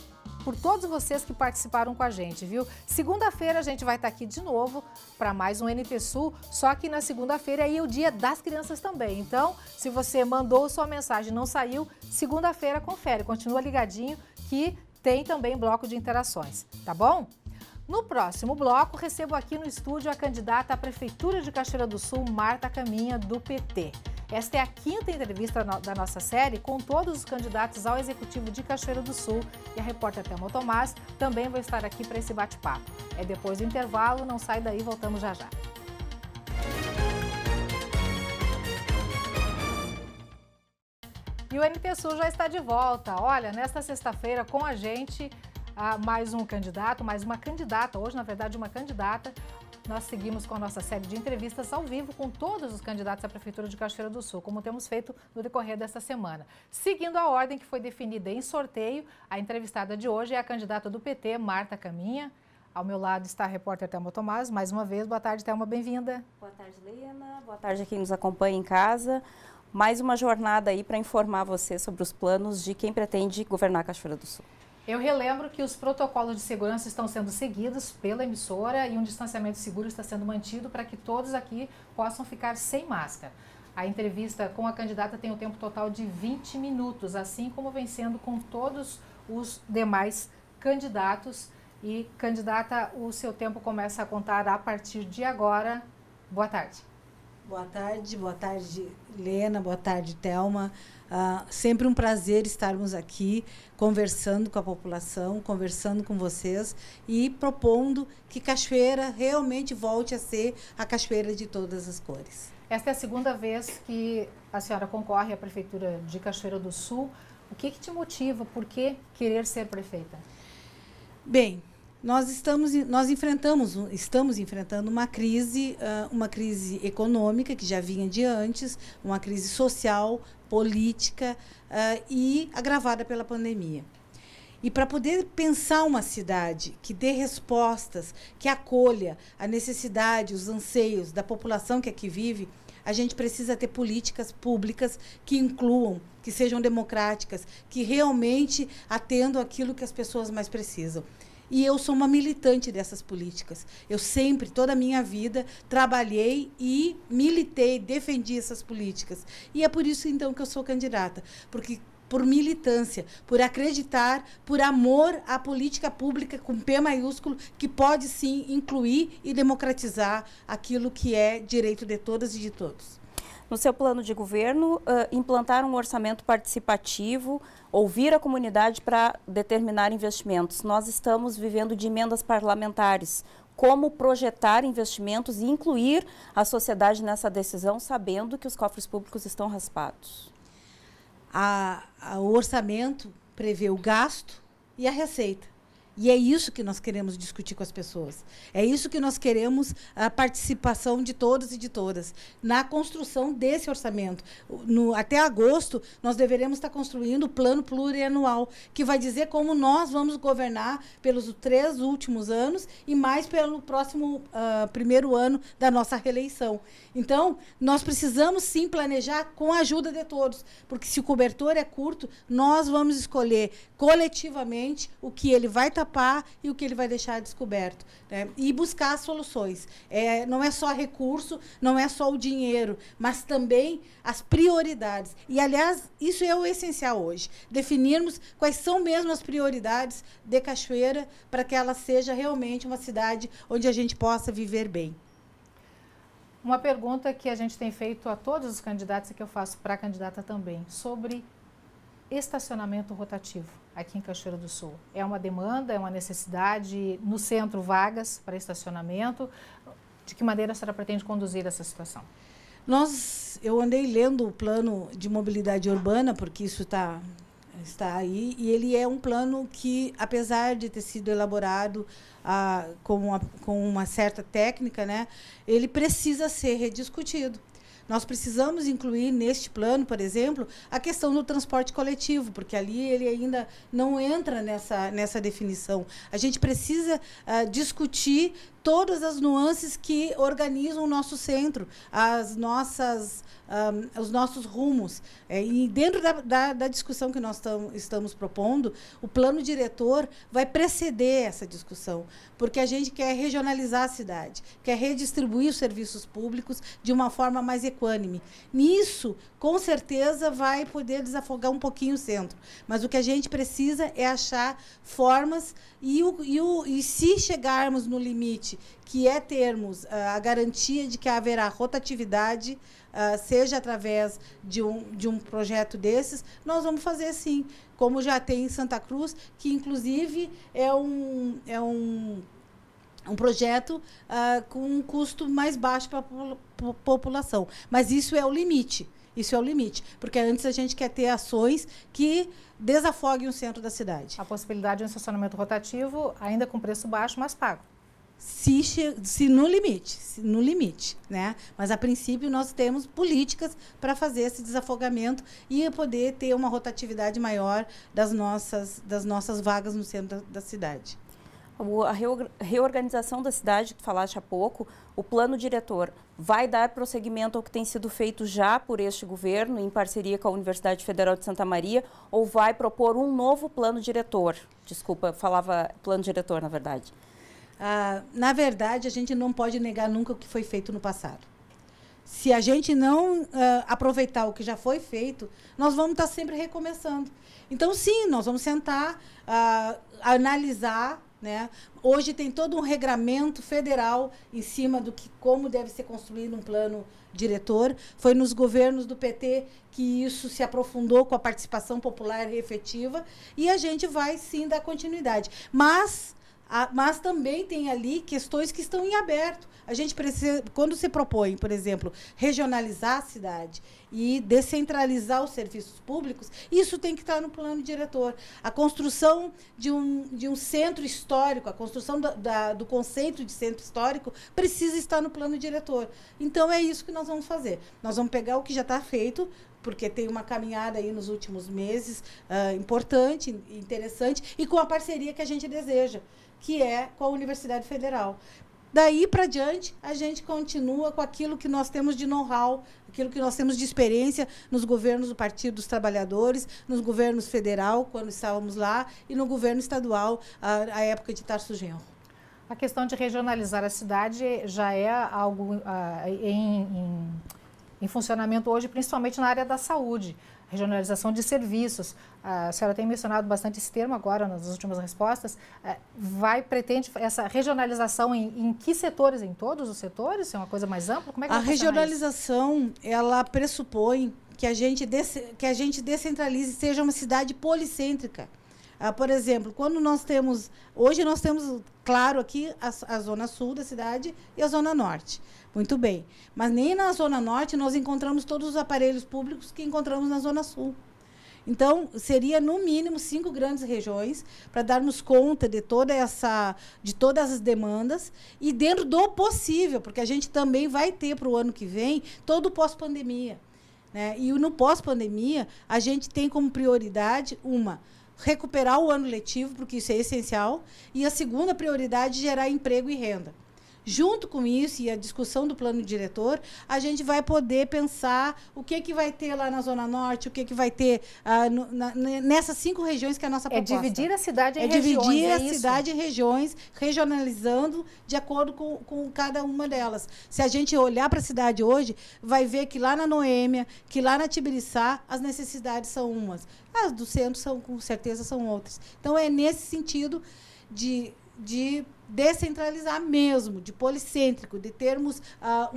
por todos vocês que participaram com a gente, viu? Segunda-feira a gente vai estar aqui de novo para mais um NT Sul, só que na segunda-feira aí é o dia das crianças também. Então, se você mandou sua mensagem e não saiu, segunda-feira confere, continua ligadinho que tem também bloco de interações, tá bom? No próximo bloco, recebo aqui no estúdio a candidata à Prefeitura de Cachoeira do Sul, Marta Caminha, do PT. Esta é a 5ª entrevista da nossa série com todos os candidatos ao Executivo de Cachoeira do Sul e a repórter Thelma Tomás também vai estar aqui para esse bate-papo. É depois do intervalo, não sai daí, voltamos já já. E o NT Sul já está de volta. Olha, nesta sexta-feira com a gente, mais um candidato, mais uma candidata, hoje na verdade uma candidata. Nós seguimos com a nossa série de entrevistas ao vivo com todos os candidatos à Prefeitura de Cachoeira do Sul, como temos feito no decorrer desta semana. Seguindo a ordem que foi definida em sorteio, a entrevistada de hoje é a candidata do PT, Marta Caminha. Ao meu lado está a repórter Thelma Tomás. Mais uma vez, boa tarde, Thelma, bem-vinda. Boa tarde, Lena. Boa tarde a quem nos acompanha em casa. Mais uma jornada aí para informar você sobre os planos de quem pretende governar Cachoeira do Sul. Eu relembro que os protocolos de segurança estão sendo seguidos pela emissora e um distanciamento seguro está sendo mantido para que todos aqui possam ficar sem máscara. A entrevista com a candidata tem o tempo total de 20 minutos, assim como vem sendo com todos os demais candidatos. E, candidata, o seu tempo começa a contar a partir de agora. Boa tarde. Boa tarde, Lena, boa tarde, Thelma. Sempre um prazer estarmos aqui conversando com a população, conversando com vocês e propondo que Cachoeira realmente volte a ser a Cachoeira de todas as cores. Esta é a segunda vez que a senhora concorre à Prefeitura de Cachoeira do Sul. O que te motiva? Por que querer ser prefeita? Bem, nós estamos enfrentando uma crise econômica que já vinha de antes, uma crise social, política e agravada pela pandemia. E para poder pensar uma cidade que dê respostas, que acolha a necessidade, os anseios da população que aqui vive, a gente precisa ter políticas públicas que incluam, que sejam democráticas, que realmente atendam aquilo que as pessoas mais precisam. E eu sou uma militante dessas políticas. Eu sempre, toda a minha vida, trabalhei e militei, defendi essas políticas. E é por isso, então, que eu sou candidata. Porque por militância, por acreditar, por amor à política pública com P maiúsculo, que pode, sim, incluir e democratizar aquilo que é direito de todas e de todos. No seu plano de governo, implantar um orçamento participativo, ouvir a comunidade para determinar investimentos. Nós estamos vivendo de emendas parlamentares. Como projetar investimentos e incluir a sociedade nessa decisão, sabendo que os cofres públicos estão raspados? O orçamento prevê o gasto e a receita. E é isso que nós queremos discutir com as pessoas. É isso que nós queremos, a participação de todos e de todas na construção desse orçamento. Até agosto, nós deveremos estar construindo o plano plurianual, que vai dizer como nós vamos governar pelos 3 últimos anos e mais pelo próximo primeiro ano da nossa reeleição. Então, nós precisamos, sim, planejar com a ajuda de todos, porque se o cobertor é curto, nós vamos escolher coletivamente o que ele vai tapar e o que ele vai deixar descoberto, né? E buscar soluções. Não é só recurso, não é só o dinheiro, mas também as prioridades. E, aliás, isso é o essencial hoje, definirmos quais são mesmo as prioridades de Cachoeira para que ela seja realmente uma cidade onde a gente possa viver bem. Uma pergunta que a gente tem feito a todos os candidatos e que eu faço para a candidata também, sobre estacionamento rotativo aqui em Cachoeira do Sul. É uma demanda, é uma necessidade, no centro vagas para estacionamento. De que maneira a senhora pretende conduzir essa situação? Eu andei lendo o plano de mobilidade urbana, porque isso está aí, e ele é um plano que, apesar de ter sido elaborado com uma certa técnica, né, ele precisa ser rediscutido. Nós precisamos incluir neste plano, por exemplo, a questão do transporte coletivo, porque ali ele ainda não entra nessa definição. A gente precisa discutir todas as nuances que organizam o nosso centro, os nossos rumos. E dentro da discussão que nós estamos propondo, o plano diretor vai preceder essa discussão, porque a gente quer regionalizar a cidade, quer redistribuir os serviços públicos de uma forma mais equânime. Nisso, com certeza, vai poder desafogar um pouquinho o centro. Mas o que a gente precisa é achar formas e se chegarmos no limite, que é termos a garantia de que haverá rotatividade, seja através de um projeto desses, nós vamos fazer sim, como já tem em Santa Cruz, que inclusive é um projeto com um custo mais baixo para a população. Mas isso é o limite. Isso é o limite, porque antes a gente quer ter ações que desafoguem o centro da cidade. A possibilidade de um estacionamento rotativo, ainda com preço baixo, mas pago. Se no limite, né? Mas a princípio nós temos políticas para fazer esse desafogamento e poder ter uma rotatividade maior das nossas vagas no centro da cidade. A reorganização da cidade, que tu falaste há pouco, o plano diretor vai dar prosseguimento ao que tem sido feito já por este governo, em parceria com a Universidade Federal de Santa Maria, ou vai propor um novo plano diretor? Desculpa, falava plano diretor, na verdade. Na verdade, a gente não pode negar nunca o que foi feito no passado. Se a gente não aproveitar o que já foi feito, nós vamos estar sempre recomeçando. Então, sim, nós vamos sentar, analisar, né? Hoje tem todo um regramento federal em cima do como deve ser construído um plano diretor. Foi nos governos do PT que isso se aprofundou com a participação popular e efetiva, e a gente vai sim dar continuidade. Mas também tem ali questões que estão em aberto. A gente precisa, quando se propõe, por exemplo, regionalizar a cidade e descentralizar os serviços públicos, isso tem que estar no plano diretor. A construção de um centro histórico, a construção do conceito de centro histórico precisa estar no plano diretor. Então, é isso que nós vamos fazer. Nós vamos pegar o que já está feito, porque tem uma caminhada aí nos últimos meses importante, interessante, e com a parceria que a gente deseja, que é com a Universidade Federal. Daí para diante, a gente continua com aquilo que nós temos de know-how, aquilo que nós temos de experiência nos governos do Partido dos Trabalhadores, nos governos federal, quando estávamos lá, e no governo estadual, à época de Tarso Genro. A questão de regionalizar a cidade já é algo em funcionamento hoje, principalmente na área da saúde. Regionalização de serviços. A senhora tem mencionado bastante esse termo agora nas últimas respostas. Pretende essa regionalização em que setores? Em todos os setores? É uma coisa mais ampla? Como é que a regionalização, ela pressupõe que a gente descentralize e seja uma cidade policêntrica. Por exemplo, quando hoje nós temos, claro, aqui a zona sul da cidade e a zona norte. Muito bem. Mas nem na Zona Norte nós encontramos todos os aparelhos públicos que encontramos na Zona Sul. Então, seria, no mínimo, 5 grandes regiões para darmos conta de todas as demandas e dentro do possível, porque a gente também vai ter para o ano que vem todo o pós-pandemia, né? E no pós-pandemia, a gente tem como prioridade recuperar o ano letivo, porque isso é essencial, e a segunda prioridade, gerar emprego e renda. Junto com isso e a discussão do plano diretor, a gente vai poder pensar o que vai ter lá na Zona Norte, o que vai ter nessas 5 regiões que é a nossa proposta. É dividir a cidade em regiões. É dividir a cidade em regiões, regionalizando de acordo com cada uma delas. Se a gente olhar para a cidade hoje, vai ver que lá na Noêmia, que lá na Tibiriçá, as necessidades são umas. As do centro, com certeza, são outras. Então, é nesse sentido de descentralizar mesmo, de policêntrico, de termos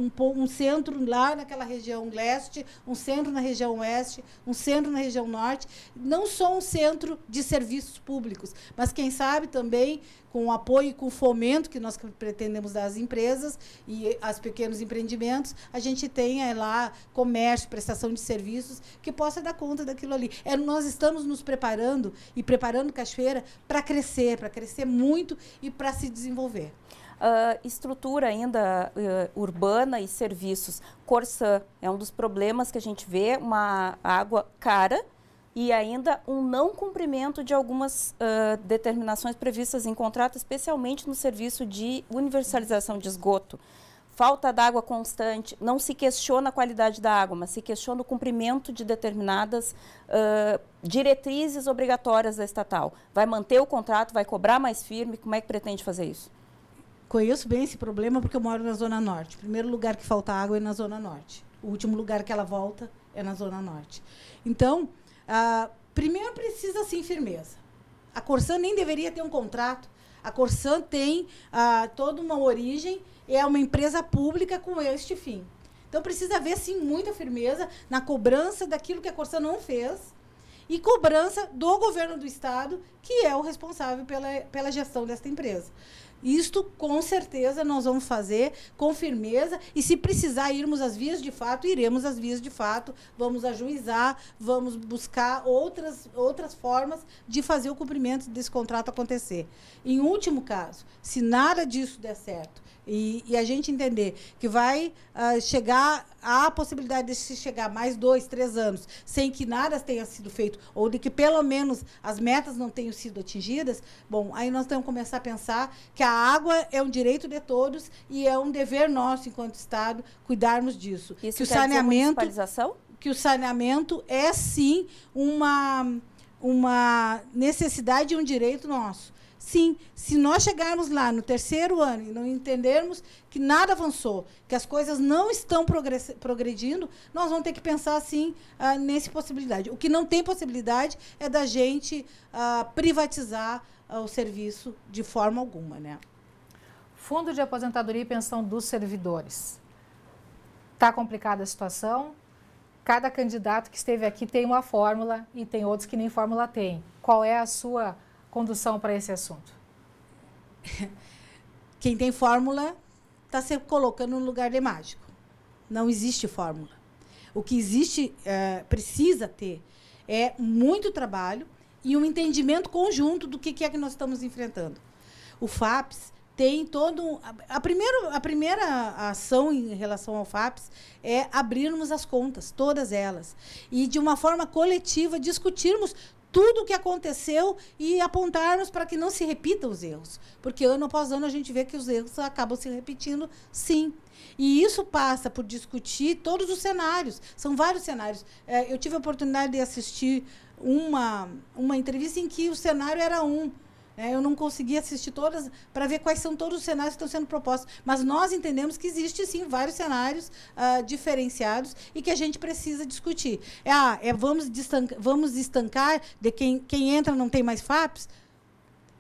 um centro lá naquela região leste, um centro na região oeste, um centro na região norte, não só um centro de serviços públicos, mas, quem sabe, também com o apoio e com o fomento que nós pretendemos dar às empresas e aos pequenos empreendimentos, a gente tenha lá comércio, prestação de serviços, que possa dar conta daquilo ali. Nós estamos nos preparando e preparando Cachoeira para crescer muito e para se desenvolver. Estrutura ainda urbana e serviços. Corsã é um dos problemas que a gente vê, uma água cara, e ainda um não cumprimento de algumas determinações previstas em contrato, especialmente no serviço de universalização de esgoto. Falta d'água constante, não se questiona a qualidade da água, mas se questiona o cumprimento de determinadas diretrizes obrigatórias da estatal. Vai manter o contrato, vai cobrar mais firme, como é que pretende fazer isso? Conheço bem esse problema porque eu moro na Zona Norte. O primeiro lugar que falta água é na Zona Norte. O último lugar que ela volta é na Zona Norte. Então, primeiro precisa, sim, firmeza. A Corsan nem deveria ter um contrato. A Corsan tem toda uma origem, é uma empresa pública com este fim. Então, precisa haver, sim, muita firmeza na cobrança daquilo que a Corsan não fez e cobrança do governo do Estado, que é o responsável pela gestão desta empresa. Isto, com certeza, nós vamos fazer com firmeza e, se precisar irmos às vias de fato, iremos às vias de fato, vamos ajuizar, vamos buscar outras formas de fazer o cumprimento desse contrato acontecer. Em último caso, se nada disso der certo e a gente entender que vai chegar a possibilidade de se chegar mais 2, 3 anos sem que nada tenha sido feito ou de que pelo menos as metas não tenham sido atingidas, bom, aí nós temos que começar a pensar que a água é um direito de todos e é um dever nosso enquanto Estado cuidarmos disso. Isso que o quer saneamento, dizer municipalização? Que o saneamento é sim uma necessidade e um direito nosso. Sim, se nós chegarmos lá no 3º ano e não entendermos que nada avançou, que as coisas não estão progredindo, nós vamos ter que pensar, sim, nessa possibilidade. O que não tem possibilidade é da gente privatizar o serviço de forma alguma, né? Fundo de Aposentadoria e Pensão dos Servidores. Está complicada a situação. Cada candidato que esteve aqui tem uma fórmula e tem outros que nem fórmula tem. Qual é a sua condução para esse assunto? Quem tem fórmula está se colocando no lugar de mágico. Não existe fórmula. O que existe, precisa ter, é muito trabalho e um entendimento conjunto do que é que nós estamos enfrentando. O FAPES tem todo... A primeira ação em relação ao FAPES é abrirmos as contas, todas elas, e, de uma forma coletiva, discutirmos tudo o que aconteceu e apontarmos para que não se repitam os erros. Porque ano após ano a gente vê que os erros acabam se repetindo, sim. E isso passa por discutir todos os cenários. São vários cenários. Eu tive a oportunidade de assistir uma entrevista em que o cenário era um. Eu não consegui assistir todas para ver quais são todos os cenários que estão sendo propostos. Mas nós entendemos que existe, sim, vários cenários diferenciados e que a gente precisa discutir. Vamos estancar de quem entra não tem mais FAPES?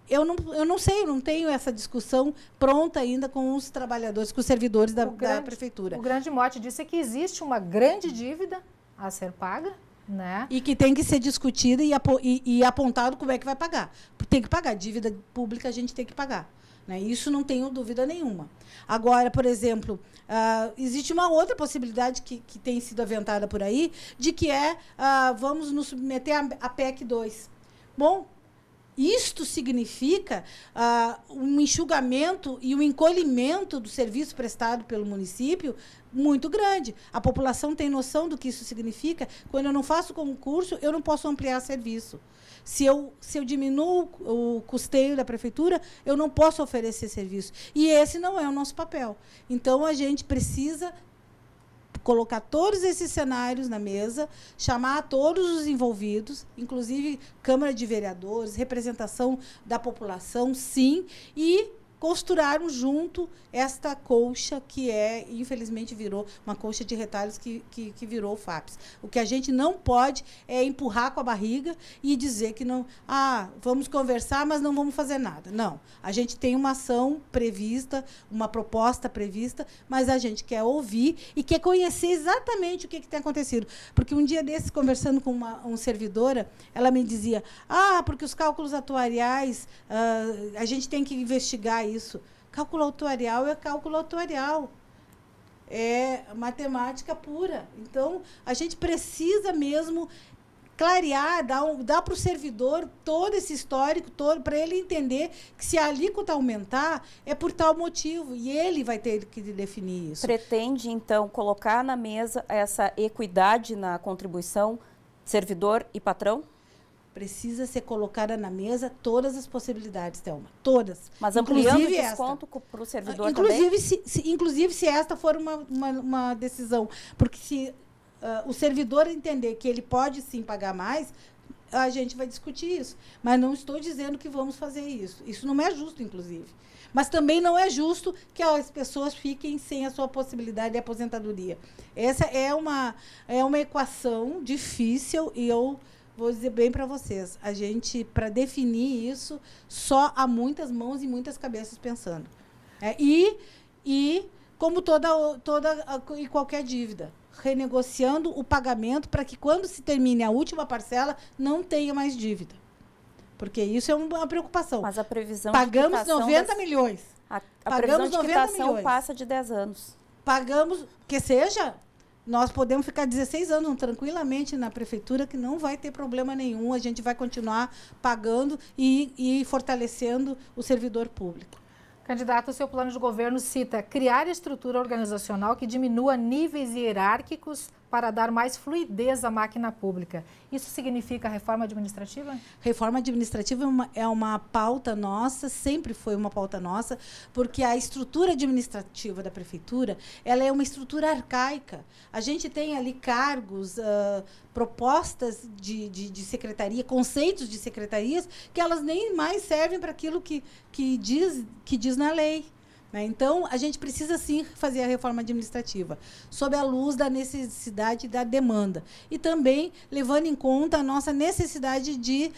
Eu não sei, eu não tenho essa discussão pronta ainda com os trabalhadores, com os servidores da prefeitura. O grande mote disso é que existe uma grande dívida a ser paga, né? E que tem que ser discutida e apontado como é que vai pagar. Tem que pagar. Dívida pública a gente tem que pagar. Né? Isso não tenho dúvida nenhuma. Agora, por exemplo, existe uma outra possibilidade que tem sido aventada por aí, de que vamos nos submeter à PEC 2. Bom, isto significa um enxugamento e um encolhimento do serviço prestado pelo município muito grande. A população tem noção do que isso significa. Quando eu não faço concurso, eu não posso ampliar serviço. Se eu diminuo o custeio da prefeitura, eu não posso oferecer serviço. E esse não é o nosso papel. Então, a gente precisa colocar todos esses cenários na mesa, chamar todos os envolvidos, inclusive Câmara de Vereadores, representação da população, sim, e costurarmos junto esta colcha que infelizmente, virou uma colcha de retalhos que virou o FAPES. O que a gente não pode é empurrar com a barriga e dizer que não, vamos conversar, mas não vamos fazer nada. Não, a gente tem uma ação prevista, uma proposta prevista, mas a gente quer ouvir e quer conhecer exatamente o que tem acontecido. Porque um dia desses, conversando com uma servidora, ela me dizia, porque os cálculos atuariais, a gente tem que investigar isso. Cálculo atuarial é cálculo atuarial. É matemática pura. Então, a gente precisa mesmo clarear, dar para o servidor todo esse histórico, para ele entender que se a alíquota aumentar, é por tal motivo. E ele vai ter que definir isso. Pretende, então, colocar na mesa essa equidade na contribuição, servidor e patrão? Precisa ser colocada na mesa todas as possibilidades, Thelma. Todas. Mas ampliando o desconto para o servidor inclusive, também? Inclusive, se esta for uma decisão. Porque se o servidor entender que ele pode sim pagar mais, a gente vai discutir isso. Mas não estou dizendo que vamos fazer isso. Isso não é justo, inclusive. Mas também não é justo que as pessoas fiquem sem a sua possibilidade de aposentadoria. Essa é uma equação difícil e eu vou dizer bem para vocês. A gente, para definir isso, só há muitas mãos e muitas cabeças pensando. E como toda e qualquer dívida, renegociando o pagamento para que, quando se termine a última parcela, não tenha mais dívida. Porque isso é uma preocupação. Mas a previsão pagamos de quitação 90 milhões. A previsão de quitação passa de 10 anos. Pagamos, que seja, nós podemos ficar 16 anos tranquilamente na prefeitura, que não vai ter problema nenhum. A gente vai continuar pagando e fortalecendo o servidor público. Candidato, o seu plano de governo cita criar estrutura organizacional que diminua níveis hierárquicos para dar mais fluidez à máquina pública. Isso significa reforma administrativa? Reforma administrativa é uma pauta nossa, sempre foi uma pauta nossa, porque a estrutura administrativa da prefeitura, ela é uma estrutura arcaica. A gente tem ali cargos, propostas de secretaria, conceitos de secretarias, que elas nem mais servem para aquilo que diz na lei. Então, a gente precisa, sim, fazer a reforma administrativa, sob a luz da necessidade da demanda. E também levando em conta a nossa necessidade de,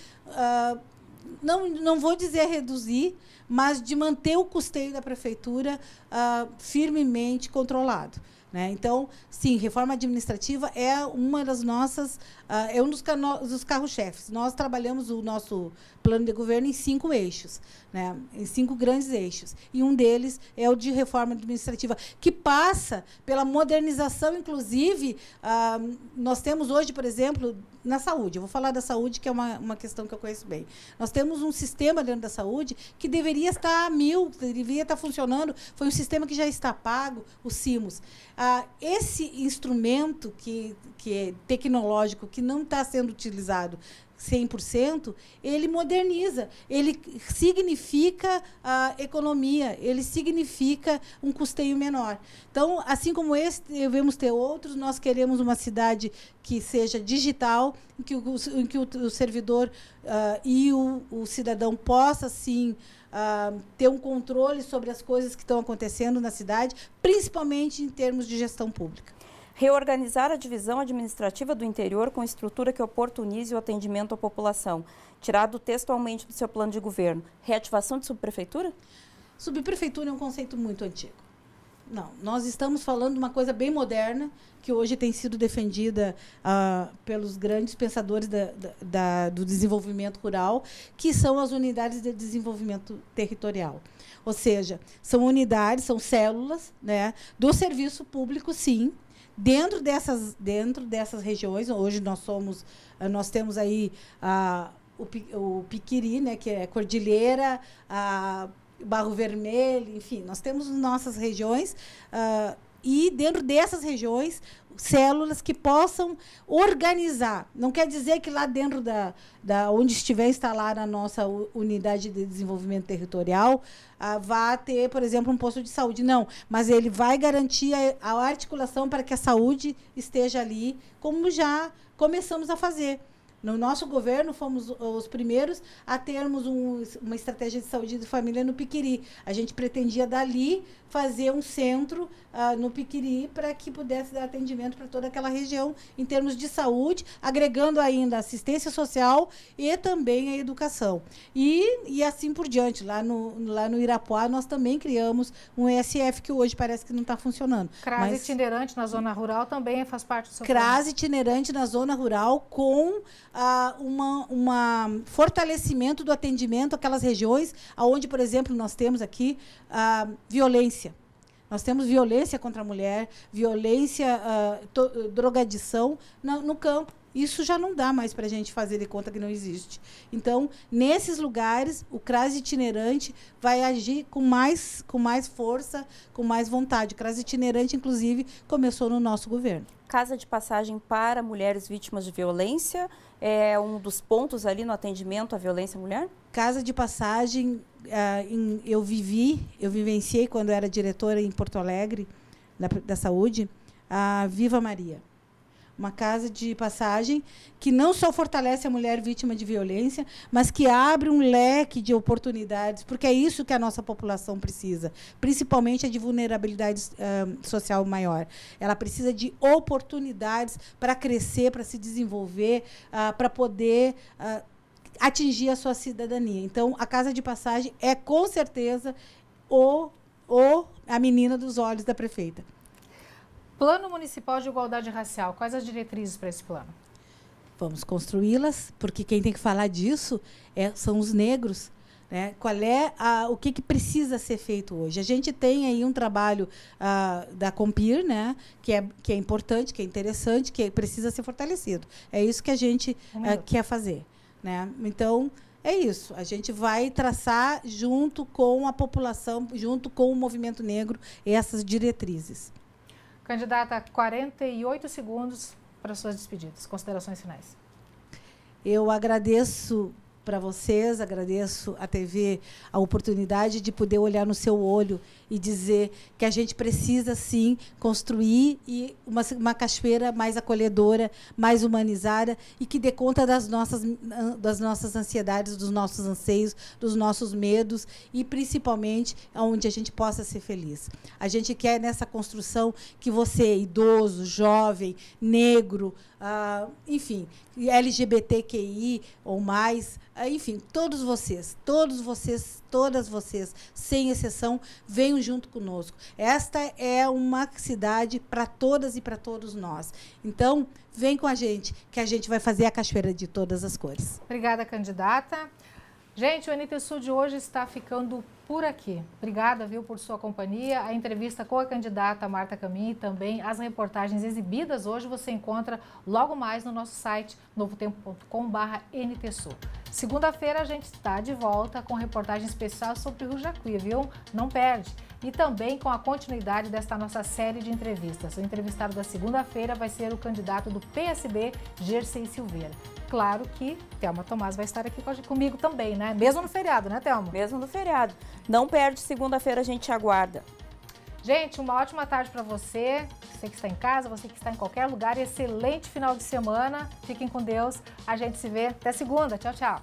não vou dizer reduzir, mas de manter o custeio da prefeitura firmemente controlado. Então, sim, reforma administrativa é uma das nossas, é um dos carros-chefes. Nós trabalhamos o nosso plano de governo em 5 eixos, em 5 grandes eixos. E um deles é o de reforma administrativa, que passa pela modernização, inclusive, nós temos hoje, por exemplo, na saúde. Eu vou falar da saúde, que é uma questão que eu conheço bem. Nós temos um sistema dentro da saúde que deveria estar a 1000, deveria estar funcionando. Foi um sistema que já está pago, o CIMOS. Esse instrumento que é tecnológico, que não está sendo utilizado 100%, ele moderniza, ele significa economia, ele significa um custeio menor. Então, assim como esse, devemos ter outros. Nós queremos uma cidade que seja digital, em que o servidor e o cidadão possa, sim, ter um controle sobre as coisas que estão acontecendo na cidade, principalmente em termos de gestão pública. Reorganizar a divisão administrativa do interior com estrutura que oportunize o atendimento à população. Tirado textualmente do seu plano de governo. Reativação de subprefeitura? Subprefeitura é um conceito muito antigo. Não, nós estamos falando de uma coisa bem moderna, que hoje tem sido defendida pelos grandes pensadores do desenvolvimento rural, que são as unidades de desenvolvimento territorial. Ou seja, são unidades, são células, do serviço público, sim. Dentro dessas regiões, hoje nós temos aí o Piquiri, que é Cordilheira, Barro Vermelho, enfim, nós temos nossas regiões, e dentro dessas regiões, células que possam organizar. Não quer dizer que lá dentro onde estiver instalada a nossa unidade de desenvolvimento territorial, vá ter, por exemplo, um posto de saúde. Não, mas ele vai garantir a articulação para que a saúde esteja ali, como já começamos a fazer. No nosso governo, fomos os primeiros a termos uma estratégia de saúde de família no Piquiri. A gente pretendia, dali, fazer um centro no Piquiri para que pudesse dar atendimento para toda aquela região, em termos de saúde, agregando ainda assistência social e também a educação. E assim por diante. Lá no Irapuá, nós também criamos um ESF, que hoje parece que não está funcionando. CRAS itinerante na zona rural também faz parte do seu CRAS itinerante na zona rural, com fortalecimento do atendimento àquelas regiões onde, por exemplo, nós temos aqui violência. Nós temos violência contra a mulher, violência, drogadição no campo. isso já não dá mais para a gente fazer de conta que não existe. Então, nesses lugares, o CRAS itinerante vai agir com mais força, com mais vontade. O CRAS itinerante, inclusive, começou no nosso governo. Casa de passagem para mulheres vítimas de violência é um dos pontos ali no atendimento à violência à mulher? Casa de passagem, eu vivenciei quando era diretora em Porto Alegre, da saúde, a Viva Maria. Uma casa de passagem que não só fortalece a mulher vítima de violência, mas que abre um leque de oportunidades, porque é isso que a nossa população precisa, principalmente a de vulnerabilidade social maior. Ela precisa de oportunidades para crescer, para se desenvolver, para poder atingir a sua cidadania. Então, a casa de passagem é, com certeza, a menina dos olhos da prefeita. Plano Municipal de Igualdade Racial, quais as diretrizes para esse plano? Vamos construí-las, porque quem tem que falar disso são os negros. Né? O que precisa ser feito hoje? A gente tem aí um trabalho da Compir, né? que é importante, que é interessante, que precisa ser fortalecido. É isso que a gente quer fazer. Né? Então, é isso. A gente vai traçar, junto com a população, junto com o movimento negro, essas diretrizes. Candidata, 48 segundos para suas despedidas. Considerações finais. Eu agradeço para vocês, agradeço à TV a oportunidade de poder olhar no seu olho e dizer que a gente precisa, sim, construir uma cachoeira mais acolhedora, mais humanizada e que dê conta das nossas ansiedades, dos nossos anseios, dos nossos medos e, principalmente, onde a gente possa ser feliz. A gente quer, nessa construção, que você, idoso, jovem, negro, enfim, LGBTQI ou mais, enfim, todas vocês, todas vocês, sem exceção, venham junto conosco. Esta é uma cidade para todas e para todos nós. Então, vem com a gente, que a gente vai fazer a cachoeira de todas as cores. Obrigada, candidata. Gente, o NTSul de hoje está ficando por aqui. Obrigada, viu, por sua companhia. A entrevista com a candidata Marta Camin e também as reportagens exibidas hoje você encontra logo mais no nosso site novotempo.com/NTSul. Segunda-feira a gente está de volta com reportagem especial sobre o Rio Jacuí, viu? Não perde. E também com a continuidade desta nossa série de entrevistas. O entrevistado da segunda-feira vai ser o candidato do PSB, Gercei Silveira. Claro que Thelma Tomás vai estar aqui comigo também, né? Mesmo no feriado, né, Thelma? Mesmo no feriado. Não perde, segunda-feira a gente aguarda. Gente, uma ótima tarde para você que está em casa, você que está em qualquer lugar. Excelente final de semana. Fiquem com Deus. A gente se vê até segunda. Tchau, tchau.